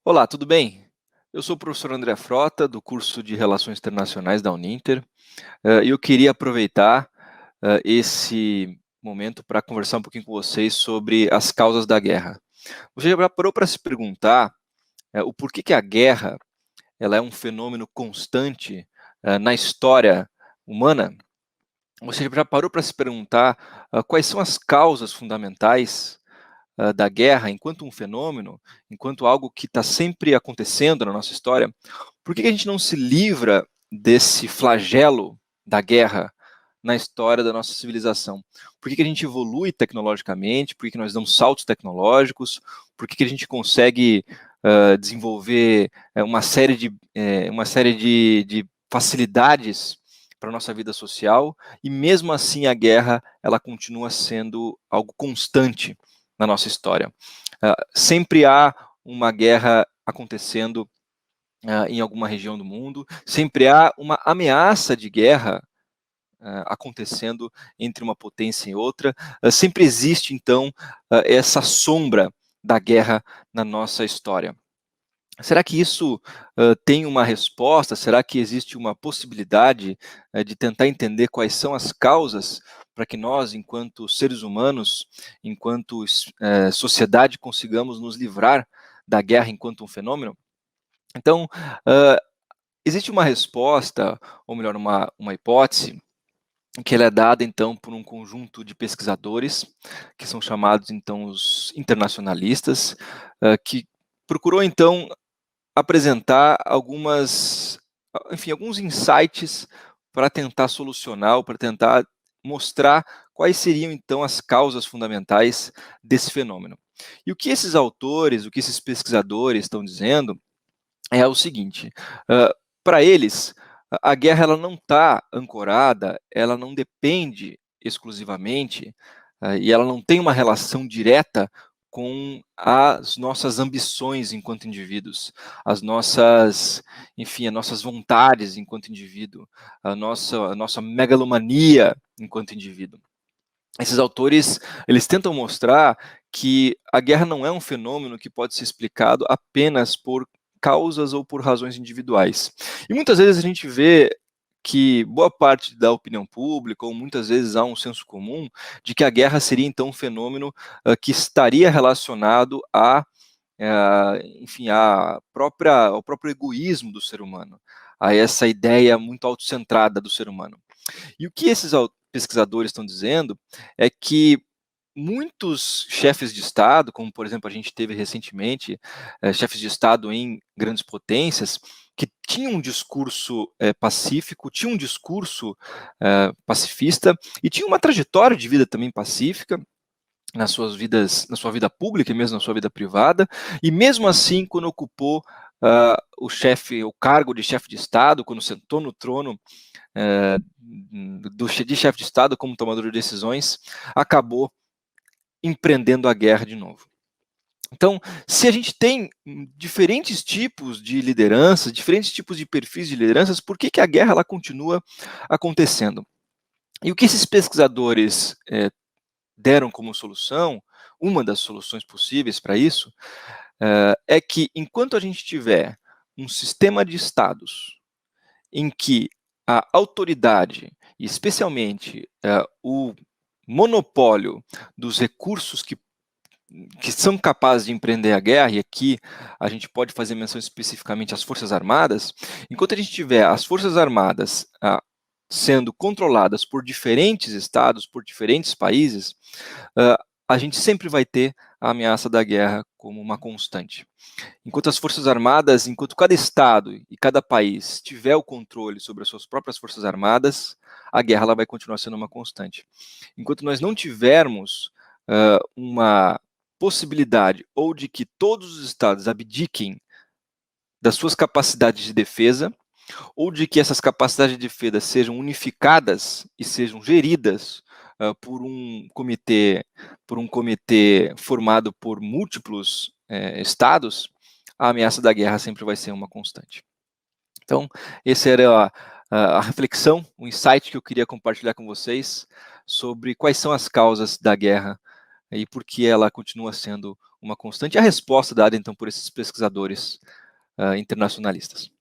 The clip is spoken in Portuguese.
Olá, tudo bem? Eu sou o professor André Frota, do curso de Relações Internacionais da Uninter, e eu queria aproveitar esse momento para conversar um pouquinho com vocês sobre as causas da guerra. Você já parou para se perguntar o porquê que a guerra ela é um fenômeno constante na história humana? Você já parou para se perguntar quais são as causas fundamentais da guerra enquanto um fenômeno, enquanto algo que está sempre acontecendo na nossa história? Por que a gente não se livra desse flagelo da guerra na história da nossa civilização? Por que a gente evolui tecnologicamente? Por que nós damos saltos tecnológicos? Por que a gente consegue desenvolver uma série de facilidades para a nossa vida social, e mesmo assim a guerra ela continua sendo algo constante na nossa história? Sempre há uma guerra acontecendo em alguma região do mundo, sempre há uma ameaça de guerra acontecendo entre uma potência e outra, sempre existe, então, essa sombra da guerra na nossa história. Será que isso tem uma resposta? Será que existe uma possibilidade de tentar entender quais são as causas para que nós, enquanto seres humanos, enquanto sociedade, consigamos nos livrar da guerra enquanto um fenômeno? Então, uh, existe uma resposta, ou melhor, uma hipótese, que ela é dada, então, por um conjunto de pesquisadores, que são chamados, então, os internacionalistas, que procurou, então, apresentar alguns insights para tentar solucionar, ou para tentar mostrar quais seriam, então, as causas fundamentais desse fenômeno. E o que esses autores, o que esses pesquisadores estão dizendo é o seguinte: para eles, a guerra ela não está ancorada, ela não depende exclusivamente, e ela não tem uma relação direta com as nossas ambições enquanto indivíduos, as nossas, enfim, as nossas vontades enquanto indivíduo, a nossa megalomania enquanto indivíduo. Esses autores, eles tentam mostrar que a guerra não é um fenômeno que pode ser explicado apenas por causas ou por razões individuais. E muitas vezes a gente vê que boa parte da opinião pública, ou muitas vezes há um senso comum, de que a guerra seria então um fenômeno que estaria relacionado enfim, ao próprio egoísmo do ser humano, a essa ideia muito autocentrada do ser humano. E o que esses pesquisadores estão dizendo é que muitos chefes de Estado, como por exemplo a gente teve recentemente, chefes de Estado em grandes potências, que tinham um discurso pacífico, tinham um discurso pacifista e tinham uma trajetória de vida também pacífica nas suas vidas, na sua vida pública e mesmo na sua vida privada, e mesmo assim, quando ocupou o cargo de chefe de Estado, quando sentou no trono de chefe de Estado como tomador de decisões, acabou empreendendo a guerra de novo. Então, se a gente tem diferentes tipos de lideranças, diferentes tipos de perfis de lideranças, por que a guerra ela continua acontecendo? E o que esses pesquisadores deram como solução, uma das soluções possíveis para isso, é que enquanto a gente tiver um sistema de estados em que a autoridade, e especialmente o monopólio dos recursos que são capazes de empreender a guerra, e aqui a gente pode fazer menção especificamente às Forças Armadas, enquanto a gente tiver as Forças Armadas sendo controladas por diferentes estados, por diferentes países, a gente sempre vai ter a ameaça da guerra como uma constante. Enquanto as Forças Armadas, enquanto cada estado e cada país tiver o controle sobre as suas próprias Forças Armadas, a guerra ela vai continuar sendo uma constante. Enquanto nós não tivermos uma possibilidade ou de que todos os estados abdiquem das suas capacidades de defesa, ou de que essas capacidades de defesa sejam unificadas e sejam geridas por um comitê formado por múltiplos estados, a ameaça da guerra sempre vai ser uma constante. Então, essa era a reflexão, o insight que eu queria compartilhar com vocês sobre quais são as causas da guerra e por que ela continua sendo uma constante, e a resposta dada, então, por esses pesquisadores internacionalistas?